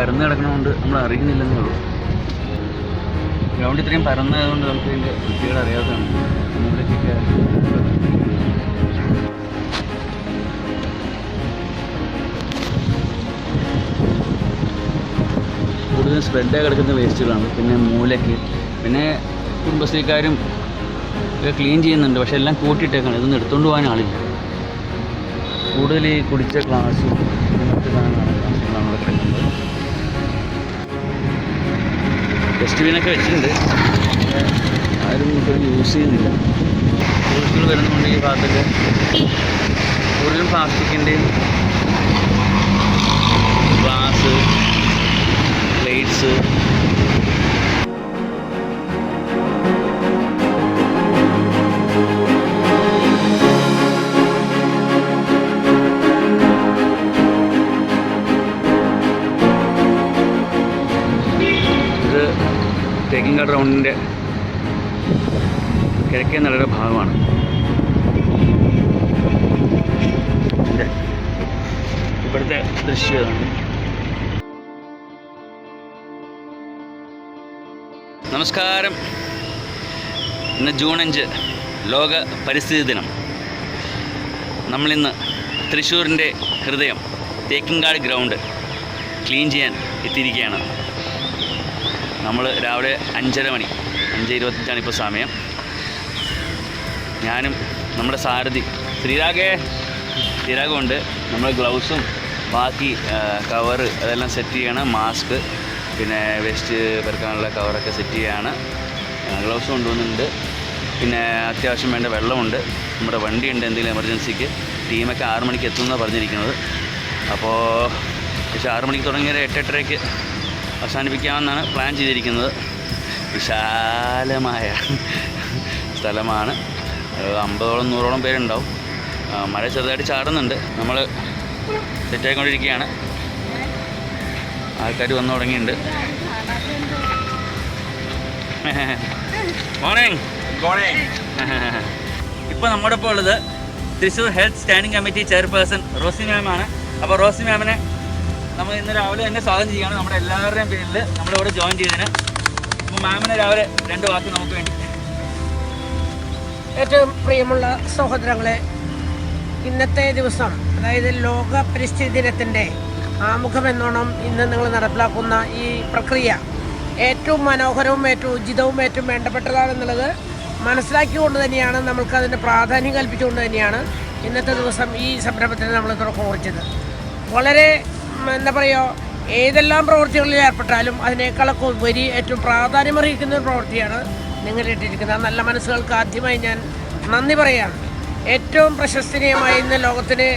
പരന്ന് കിടക്കണതുകൊണ്ട് നമ്മൾ അറിയുന്നില്ലെന്നേ ഉള്ളൂ. ഗ്രൗണ്ട് ഇത്രയും പരന്നതുകൊണ്ട് നമുക്ക് ഇതിൻ്റെ വൃത്തികൾ അറിയാത്തതാണ്. മുകളിലേക്കൊക്കെ കൂടുതൽ സ്പ്രെഡായി കിടക്കുന്ന വേസ്റ്റുകളാണ്. പിന്നെ മൂലയ്ക്ക് പിന്നെ കുടുംബശ്രീക്കാരും ഒക്കെ ക്ലീൻ ചെയ്യുന്നുണ്ട്. പക്ഷെ എല്ലാം കൂട്ടിയിട്ടേക്കാണ്. ഇതൊന്നും എടുത്തുകൊണ്ട് പോകാൻ ആളില്ല. കൂടുതൽ ഈ കുടിച്ച ഗ്ലാസും ഇങ്ങനത്തെ ഗ്ലാസുകളാണ് ഇവിടെ കിടക്കുന്നത്. ഡസ്റ്റ്ബിനൊക്കെ വെച്ചിട്ടുണ്ട്, ആരും ഇപ്പോൾ യൂസ് ചെയ്യുന്നില്ല. ടൂറിസ്റ്റുകൾ വരുന്നുണ്ട് ഈ ഭാഗത്തൊക്കെ. കൂടുതലും പ്ലാസ്റ്റിക്കിൻ്റെയും ഗ്ലാസ്, പ്ലേറ്റ്സ്, തേക്കിൻകാട് റൗണ്ടിൻ്റെ കിഴക്കേ നടയുടെ ഭാഗമാണ്. ഇവിടുത്തെ ദൃശ്യമാണ്. നമസ്കാരം. ഇന്ന് ജൂൺ 5 ലോക പരിസ്ഥിതി ദിനം. നമ്മളിന്ന് തൃശ്ശൂരിൻ്റെ ഹൃദയം തേക്കിൻകാട് ഗ്രൗണ്ട് ക്ലീൻ ചെയ്യാൻ എത്തിയിരിക്കുകയാണ്. നമ്മൾ രാവിലെ 5:30 മണി, 5:25 ഇപ്പോൾ സമയം. ഞാനും നമ്മുടെ സാരഥി ശ്രീരാഗുണ്ട്. നമ്മൾ ഗ്ലൗസും ബാക്കി കവറ് അതെല്ലാം സെറ്റ് ചെയ്യണം. മാസ്ക് പിന്നെ വേസ്റ്റ് പെറുക്കാനുള്ള കവറൊക്കെ സെറ്റ് ചെയ്യാണ്. ഗ്ലൗസ് കൊണ്ടുവന്നിട്ടുണ്ട്. പിന്നെ അത്യാവശ്യം വേണ്ട വെള്ളമുണ്ട്. നമ്മുടെ വണ്ടിയുണ്ട് എന്തെങ്കിലും എമർജൻസിക്ക്. ടീമൊക്കെ 6 മണിക്ക് എത്തുമെന്നാണ് പറഞ്ഞിരിക്കുന്നത്. അപ്പോൾ പക്ഷേ 6 മണിക്ക് തുടങ്ങിയ 8-8:30 അവസാനിപ്പിക്കാമെന്നാണ് പ്ലാൻ ചെയ്തിരിക്കുന്നത്. വിശാലമായ സ്ഥലമാണ്. 50ഓളം 100ഓളം പേരുണ്ടാവും. മഴ ചെറുതായിട്ട് ചാടുന്നുണ്ട്. നമ്മൾ സെറ്റായിക്കൊണ്ടിരിക്കുകയാണ്. ആൾക്കാർ വന്നു തുടങ്ങിയിട്ടുണ്ട്. മോർണിംഗ്. ഇപ്പോൾ നമ്മുടെ ഇപ്പോൾ ഉള്ളത് Thrissur health standing committee chairperson Rosy മാമാണ്. അപ്പോൾ റോസി മാമിനെ നമ്മൾ ഇന്ന് രാവിലെ തന്നെ സ്വാഗതം ചെയ്യുകയാണ്. നമ്മുടെ എല്ലാവരുടെയും പേരിൽ നമ്മളിവിടെ ജോയിൻ ചെയ്തതിന്. അപ്പോൾ മാമിനെ രാവിലെ 2 വാക്ക് നമുക്ക് വേണ്ടി. ഏറ്റവും പ്രിയമുള്ള സഹോദരങ്ങളെ, ഇന്നത്തെ ദിവസം അതായത് ലോക പരിസ്ഥിതി ദിനത്തിൻ്റെ ആമുഖമെന്നോണം ഇന്ന് നിങ്ങൾ നടപ്പിലാക്കുന്ന ഈ പ്രക്രിയ ഏറ്റവും മനോഹരവും ഏറ്റവും ഉചിതവും ഏറ്റവും വേണ്ടപ്പെട്ടതാണെന്നുള്ളത് മനസ്സിലാക്കിക്കൊണ്ട് തന്നെയാണ്, നമ്മൾക്കതിൻ്റെ പ്രാധാന്യം കൽപ്പിച്ചുകൊണ്ട് തന്നെയാണ് ഇന്നത്തെ ദിവസം ഈ സംരംഭത്തിന് നമ്മൾ തുടക്കം കുറിച്ചത്. വളരെ എന്താ പറയുക, ഏതെല്ലാം പ്രവൃത്തികളിൽ ഏർപ്പെട്ടാലും അതിനേക്കാളൊക്കെ ഉപരി ഏറ്റവും പ്രാധാന്യമർഹിക്കുന്ന ഒരു പ്രവൃത്തിയാണ് നിങ്ങൾ ഇട്ടിരിക്കുന്നത്. നല്ല മനസ്സുകൾക്ക് ആദ്യമായി ഞാൻ നന്ദി പറയുകയാണ്. ഏറ്റവും പ്രശസ്തനീയമായ ഇന്ന് ലോകത്തിന്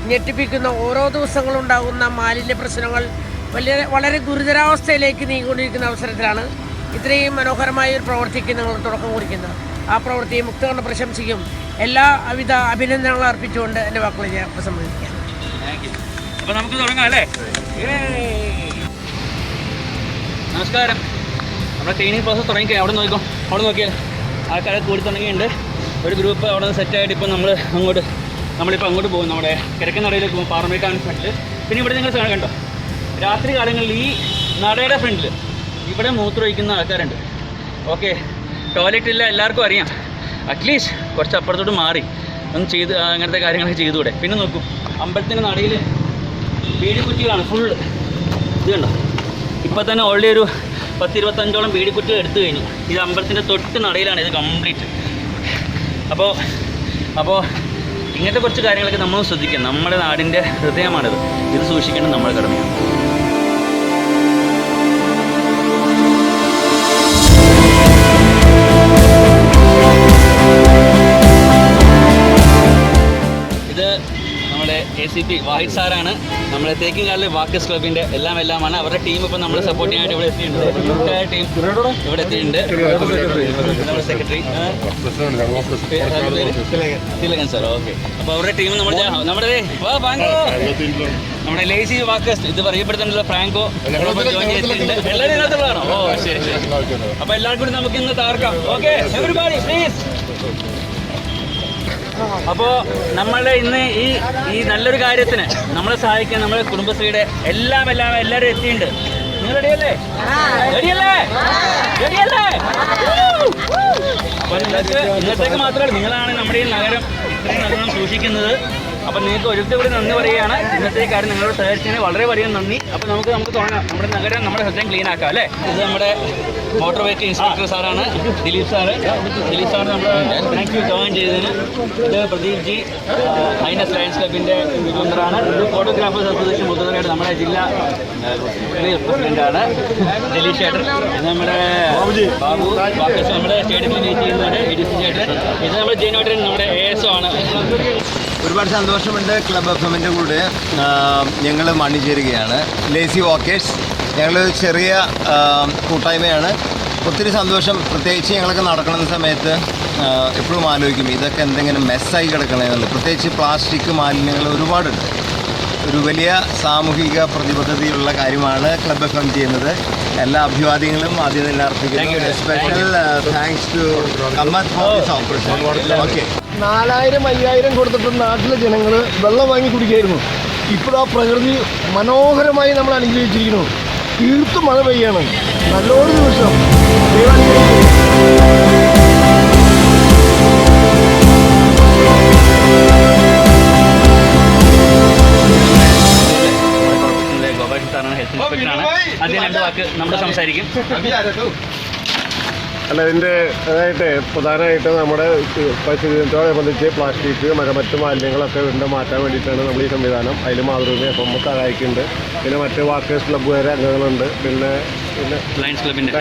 ഞെട്ടിപ്പിക്കുന്ന ഓരോ ദിവസങ്ങളുണ്ടാകുന്ന മാലിന്യ പ്രശ്നങ്ങൾ വളരെ ഗുരുതരാവസ്ഥയിലേക്ക് നീങ്ങിക്കൊണ്ടിരിക്കുന്ന അവസരത്തിലാണ് ഇത്രയും മനോഹരമായ ഒരു പ്രവൃത്തിക്ക് നിങ്ങൾ തുടക്കം കുറിക്കുന്നത്. ആ പ്രവൃത്തിയെ മുക്തകണ്ഠ പ്രശംസിക്കും. എല്ലാവിധ അഭിനന്ദനങ്ങളും അർപ്പിച്ചുകൊണ്ട് എൻ്റെ വാക്കുകൾ ഞാൻ ഉപസംഹരിക്കാം. അപ്പോൾ നമുക്ക് തുടങ്ങാം അല്ലേ? നമസ്കാരം. നമ്മുടെ ക്ലീനിങ് പ്രോസസ് തുടങ്ങിക്കോ. അവിടെ നോക്കിയാൽ ആൾക്കാരെ കൂടി തുടങ്ങിയിട്ടുണ്ട്. ഒരു ഗ്രൂപ്പ് അവിടെ നിന്ന് സെറ്റായിട്ട് ഇപ്പോൾ നമ്മളിപ്പോൾ അങ്ങോട്ട് പോകും. നമ്മുടെ കിഴക്കൻ നടയിലേക്ക് പോകും, പാറമേക്കാണ് ഫ്രണ്ടിൽ. പിന്നെ ഇവിടെ നിങ്ങൾ കണ്ടോ, രാത്രി കാലങ്ങളിൽ ഈ നടയുടെ ഫ്രണ്ടിൽ ഇവിടെ മൂത്രമൊഴിക്കുന്ന ആൾക്കാരുണ്ട്. ഓക്കെ, ടോയ്ലറ്റ് ഇല്ല, എല്ലാവർക്കും അറിയാം. അറ്റ്ലീസ്റ്റ് കുറച്ച് അപ്പുറത്തോട്ട് മാറി ഒന്ന് ചെയ്ത് അങ്ങനത്തെ കാര്യങ്ങളൊക്കെ ചെയ്തുകൂടെ? പിന്നെ നോക്കും, അമ്പലത്തിൻ്റെ നടയിൽ ബീഡിക്കുറ്റികളാണ് ഫുൾ. ഇത് കണ്ടോ, ഇപ്പോൾ തന്നെ ഓൾറെഡി ഒരു 10-25ഓളം ബീഡിക്കുറ്റികൾ എടുത്തു കഴിഞ്ഞു. ഇത് അമ്പലത്തിൻ്റെ തൊട്ട് നടയിലാണ് ഇത് കംപ്ലീറ്റ്. അപ്പോൾ ഇങ്ങനത്തെ കുറച്ച് കാര്യങ്ങളൊക്കെ നമ്മൾ ശ്രദ്ധിക്കാം. നമ്മുടെ നാടിൻ്റെ ഹൃദയമാണിത്. ഇത് സൂക്ഷിക്കേണ്ടത് നമ്മുടെ കടമയാണ്. ഇത് നമ്മുടെ ACP വാഹിദ് സാറാണ്. നമ്മുടെ തേക്കിൻകാടിലെ വാക്കേഴ്സ് ക്ലബിൻ്റെ എല്ലാമാണ്. അവരുടെ ടീം ഇപ്പം നമ്മളെ സപ്പോർട്ട് ചെയ്യാനായിട്ട് ഇവിടെ എത്തിയിട്ടുണ്ട്. ടീം ഇവിടെ എത്തിയിട്ടുണ്ട്. നമ്മുടെ സെക്രട്ടറി തിലകൻ സാർ. ഓക്കെ, അപ്പോൾ അവരുടെ ടീം നമ്മുടെ ലേസി വാക്കേഴ്സ് ഇത് അറിയപ്പെടുത്തുന്നുള്ള ഫ്രാങ്കോ ജോയിൻ ചെയ്തിട്ടുണ്ട്. എല്ലാവരും ഇതിനകത്തുള്ളതാണോ? ഓ ശരി. അപ്പോൾ എല്ലാവർക്കും കൂടി നമുക്ക് ഇന്ന് താർക്കാം. Okay, everybody please. അപ്പോൾ നമ്മളുടെ ഇന്ന് ഈ നല്ലൊരു കാര്യത്തിന് നമ്മളെ സഹായിക്കാൻ നമ്മുടെ കുടുംബശ്രീയുടെ എല്ലാവരും എത്തിയിട്ടുണ്ട്. നിങ്ങൾ റെഡിയല്ലേ? റെഡിയല്ലേ? റെഡിയല്ലേ? അപ്പോൾ നിങ്ങൾക്ക് ഇന്നത്തേക്ക് മാത്രമല്ല, നിങ്ങളാണ് നമ്മുടെ ഈ നഗരം ഇത്രയും നല്ലോണം സൂക്ഷിക്കുന്നത്. അപ്പം നിങ്ങൾക്ക് ഒരിക്കലും കൂടി നന്ദി പറയുകയാണ്. ഇന്നത്തെ കാര്യം നിങ്ങളോട് സഹകരിച്ചതിന് വളരെ വളരെയധികം നന്ദി. അപ്പോൾ നമുക്ക് തുടങ്ങാം. നമ്മുടെ നഗരം നമ്മുടെ ഹൃദയം ക്ലീൻ ആക്കാം അല്ലേ? ഇത് നമ്മുടെ മോട്ടോർ വെഹിക്കിൾ ഇൻസ്പെക്ടർ സാറാണ്, ദിലീപ് സാറ്. ദിലീപ് സാർ നമ്മൾ താങ്ക് യു ജോയിൻ ചെയ്തതിന്. ഇത് പ്രദീപ് ജി, ഹൈനസ് ലയൺസ് ക്ലബിൻ്റെ മെമ്പറാണ്. ഇത് ഫോട്ടോഗ്രാഫേഴ്സ് അസോസിയേഷൻ മുതലായിട്ട് നമ്മുടെ ജില്ലാ പ്രസിഡൻ്റാണ് ദിലീപ് ചേട്ടൻ. ഇത് നമ്മുടെ ബാബു ബാക്കേഴ്സ് നമ്മുടെ സ്റ്റേഡിയത്തിൽ മീറ്റ് ചെയ്യുന്നതാണ് ADC ചേട്ടൻ. ഇത് നമ്മുടെ ജെയിനോട്ടൻ നമ്മുടെ ASO ആണ്. ഒരുപാട് സന്തോഷമുണ്ട്. ക്ലബ് എഫ്എമ്മിൻ്റെ കൂടെ ഞങ്ങൾ മണിചേരുകയാണ്. ലേസി വാക്കേഴ്സ് ഞങ്ങൾ ചെറിയ കൂട്ടായ്മയാണ്. ഒത്തിരി സന്തോഷം. പ്രത്യേകിച്ച് ഞങ്ങളൊക്കെ നടക്കുന്ന സമയത്ത് എപ്പോഴും ആലോചിക്കും ഇതൊക്കെ എന്തെങ്കിലും മെസ്സായി കിടക്കണമെന്നുള്ളത്. പ്രത്യേകിച്ച് പ്ലാസ്റ്റിക് മാലിന്യങ്ങൾ ഒരുപാടുണ്ട്. ഒരു വലിയ സാമൂഹിക പ്രതിബദ്ധതയുള്ള കാര്യമാണ് ക്ലബ് എഫ്എം ചെയ്യുന്നത്. എല്ലാ അഭിവാദ്യങ്ങളും ആദ്യം തന്നെ അർപ്പിക്കുന്നു. Special thanks to Kamath for this operation. Okay. 4000-5000 കൊടുത്തിട്ട് നാട്ടിലെ ജനങ്ങൾ വെള്ളം വാങ്ങി കുടിക്കായിരുന്നു. ഇപ്പോഴാ പ്രകൃതി മനോഹരമായി നമ്മൾ അനുഗ്രഹിച്ചിരിക്കുന്നു. തീർത്തും മഴ പെയ്യാണ്. നല്ലൊരു ദിവസം. ഹെൽത്ത് ഇൻസ്പെക്ടറാണ്. അദ്ദേഹം രണ്ട് വാക്ക് നമ്മൾ സംസാരിക്കും. അല്ല, ഇതിൻ്റെ അതായിട്ട് പ്രധാനമായിട്ട് നമ്മുടെ പരിസ്ഥിതിയോടനുബന്ധിച്ച് പ്ലാസ്റ്റിക് മറ്റ് മാലിന്യങ്ങളൊക്കെ ഇതിൻ്റെ മാറ്റാൻ വേണ്ടിയിട്ടാണ് നമ്മൾ ഈ സംവിധാനം. അതിൽ മാതൃഭൂമി എഫ്എം സഹായിക്കുന്നുണ്ട്. പിന്നെ മറ്റ് വാക്കേഴ്സ് ക്ലബ്ബുകാരെ അംഗങ്ങളുണ്ട്. പിന്നെ ലയൺസ് ക്ലബിൻ്റെ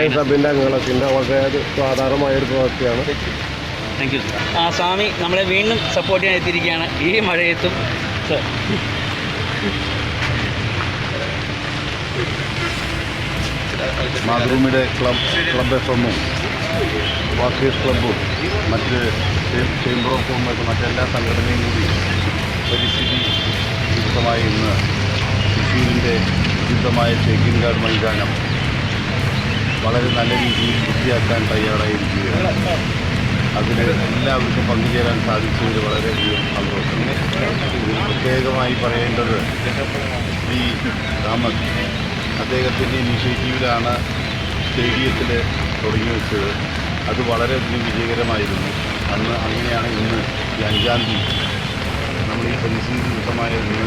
അംഗങ്ങളൊക്കെ ഉണ്ട്. വളരെ സാധാരണമായൊരു പ്രവൃത്തിയാണ്. Thank you. സ്വാമി നമ്മളെ വീണ്ടും സപ്പോർട്ട് ചെയ്യാൻ എത്തിയിരിക്കുകയാണ് ഈ മഴയത്തും. സർ മാതൃഭൂമിയുടെ ക്ലബ് എഫ്എമ്മും വാക്കേഴ്സ് ക്ലബ്ബും മറ്റ് ചേംബർ ഓഫ് കോമേഴ്സ് മറ്റെല്ലാ സംഘടനയും കൂടി പരിസ്ഥിതി വിരുദ്ധമായ ഇന്ന് തൃശ്ശൂരിൻ്റെ വിശുദ്ധമായ തേക്കിൻകാട് മൈതാനം വളരെ നല്ല രീതിയിൽ വൃത്തിയാക്കാൻ തയ്യാറായിരിക്കുകയാണ്. അതിൽ എല്ലാവർക്കും പങ്കുചേരാൻ സാധിച്ചതിൽ വളരെയധികം സന്തോഷം. ഇതിൽ പ്രത്യേകമായി പറയേണ്ടത് ശ്രീ താമസ് അദ്ദേഹത്തിൻ്റെ ഇനീഷ്യേറ്റീവിലാണ് സ്റ്റേഡിയത്തിൽ തുടങ്ങി വെച്ചത്. അത് വളരെയധികം വിജയകരമായിരുന്നു. അങ്ങനെയാണ് ഇന്ന് ഈ 5-ാം തീയതി നമ്മൾ ഈ പരിസ്ഥിതി വിരുദ്ധമായ ഇന്ന്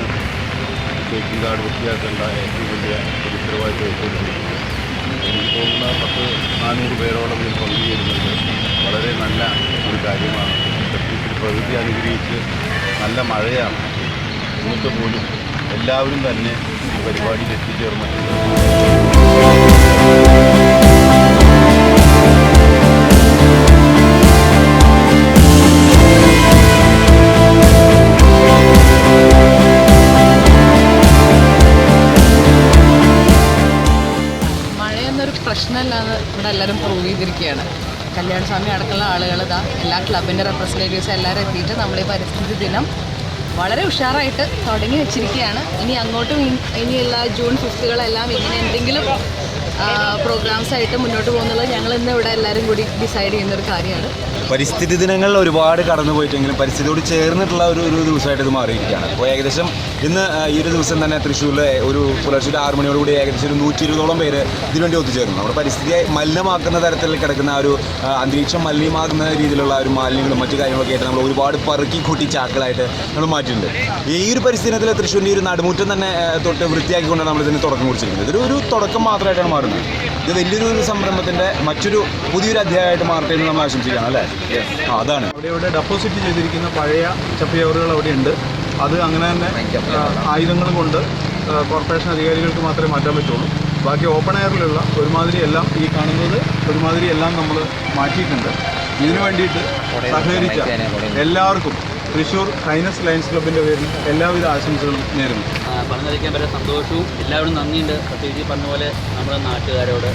തേക്കിൻകാട് വൃത്തിയാക്കേണ്ട ഏറ്റവും വലിയ ഒരു ഉത്തരവാദിത്വം ഏറ്റെടുത്തിരിക്കുന്നത്. എനിക്ക് തോന്നുന്ന 400 പേരോളം ഇതിൽ പങ്കുചേരുന്നുണ്ട്. വളരെ നല്ല ഒരു കാര്യമാണ്. പ്രത്യേകിച്ച് പ്രകൃതി അനുഗ്രഹിച്ച് നല്ല മഴയാണ്. എന്നിട്ട് പോലും എല്ലാവരും തന്നെ ഈ പരിപാടിയിൽ എത്തിച്ചേർന്നിട്ടുണ്ട്. മഴയൊന്നൊരു പ്രശ്നമല്ലാന്ന് ഇവിടെ എല്ലാവരും പ്രൂവ് ചെയ്തിരിക്കുകയാണ്. കല്യാണ സ്വാമി അടക്കമുള്ള ആളുകൾ എല്ലാ ക്ലബിൻ്റെ റെപ്രസെൻറ്റേറ്റീവ്സ് എല്ലാവരും എത്തിയിട്ട് നമ്മൾ ഈ പരിസ്ഥിതി ദിനം വളരെ ഉഷാറായിട്ട് തുടങ്ങി വെച്ചിരിക്കുകയാണ്. ഇനി അങ്ങോട്ടും ഇനിയുള്ള ജൂൺ 5കളെല്ലാം ഇങ്ങനെ എന്തെങ്കിലും പ്രോഗ്രാംസ് ആയിട്ട് മുന്നോട്ട് പോകുന്നുള്ളത് ഞങ്ങൾ ഇന്ന് ഇവിടെ എല്ലാവരും കൂടി ഡിസൈഡ് ചെയ്യുന്നൊരു കാര്യമാണ്. പരിസ്ഥിതി ദിനങ്ങൾ ഒരുപാട് കടന്നു പോയിട്ടെങ്കിലും പരിസ്ഥിതിയോട് ചേർന്നിട്ടുള്ള ഒരു ദിവസമായിട്ട് ഇത് മാറിയിരിക്കുകയാണ്. അപ്പോൾ ഏകദേശം ഇന്ന് ഈ ഒരു ദിവസം തന്നെ തൃശ്ശൂരിലെ ഒരു പുലർച്ചെ 6 മണിയോടുകൂടി ഏകദേശം ഒരു 120ഓളം പേര് ഇതിനുവേണ്ടി ഒത്തുചേർന്നു. നമ്മുടെ പരിസ്ഥിതിയെ മലിനമാക്കുന്ന തരത്തിൽ കിടക്കുന്ന ഒരു അന്തരീക്ഷം മലിനമാകുന്ന രീതിയിലുള്ള ഒരു മാലിന്യങ്ങളും മറ്റു കാര്യങ്ങളൊക്കെ ആയിട്ട് നമ്മൾ ഒരുപാട് പെറുക്കി കൂട്ടി ചാക്കുകളായിട്ട് നമ്മൾ മാറ്റിയിട്ടുണ്ട്. ഈ ഒരു പരിസ്ഥിതി ദിനത്തിൽ തൃശ്ശൂരിൻ്റെ ഒരു നടുമുറ്റം തന്നെ തൊട്ട് വൃത്തിയാക്കിക്കൊണ്ടാണ് നമ്മളിതിന് തുടക്കം കുറിച്ചിരിക്കുന്നത്. ഇതൊരു തുടക്കം മാത്രമായിട്ടാണ് മാറുന്നത്. ഇത് വലിയൊരു സംരംഭത്തിൻ്റെ മറ്റൊരു പുതിയൊരു അധ്യായമായിട്ട് മാറട്ടെ എന്ന് നമ്മൾ ആശംസിക്കുകയാണ് അല്ലേ? അതാണ് അവിടെ ഡെപ്പോസിറ്റ് ചെയ്തിരിക്കുന്ന പഴയ ചപ്പുചവറുകൾ അവിടെയുണ്ട്. അത് അങ്ങനെ തന്നെ ആയുധങ്ങൾ കൊണ്ട് കോർപ്പറേഷൻ അധികാരികൾക്ക് മാത്രമേ മാറ്റാൻ പറ്റുള്ളൂ. ബാക്കി ഓപ്പൺ എയറിലുള്ള ഒരുമാതിരി എല്ലാം ഈ കാണുന്നത് ഒരുമാതിരി എല്ലാം നമ്മൾ മാറ്റിയിട്ടുണ്ട്. ഇതിനു വേണ്ടിയിട്ട് സഹകരിച്ച എല്ലാവർക്കും തൃശ്ശൂർ ഹൈനസ് ലയൺസ് ക്ലബിൻ്റെ പേരിൽ എല്ലാവിധ ആശംസകളും നേരുന്നു. പറഞ്ഞറിയിക്കാൻ വളരെ സന്തോഷവും എല്ലാവരും നന്ദിയുണ്ട്. പ്രത്യേകിച്ച് പറഞ്ഞ പോലെ നമ്മുടെ നാട്ടുകാരോട്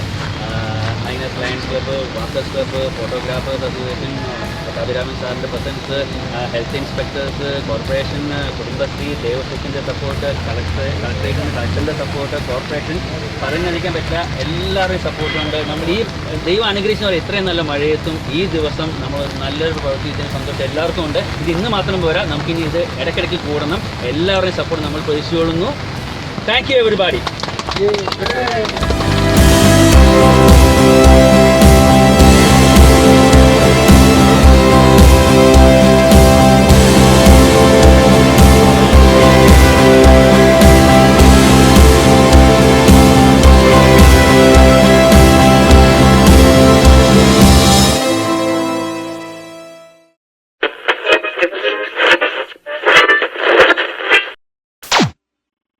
highness Lions Club, walkers club, photographers association, Pattabhiraman സാറിൻ്റെ presence, health inspectors, corporation, Kudumbashree, ദേവസ്വത്തിൻ്റെ സപ്പോർട്ട്, കളക്ടറേറ്റിൻ്റെ കളക്ടറിൻ്റെ സപ്പോർട്ട്, കോർപ്പറേഷൻ, പറഞ്ഞറിയിക്കാൻ പറ്റില്ല എല്ലാവരുടെയും സപ്പോർട്ടുണ്ട്. നമ്മൾ ഈ ദൈവം അനുഗ്രഹിച്ച പോലെ ഇത്രയും നല്ല മഴയത്തും ഈ ദിവസം നമ്മൾ നല്ലൊരു പ്രവർത്തിച്ചതിന് സന്തോഷം എല്ലാവർക്കും ഉണ്ട്. ഇത് ഇന്ന് മാത്രം പോരാ, നമുക്കിനി ഇത് ഇടയ്ക്കിടയ്ക്ക് കൂടണം. എല്ലാവരുടെയും സപ്പോർട്ട് നമ്മൾ പ്രതീക്ഷിച്ചുകൊള്ളുന്നു. Thank you everybody. Podcast.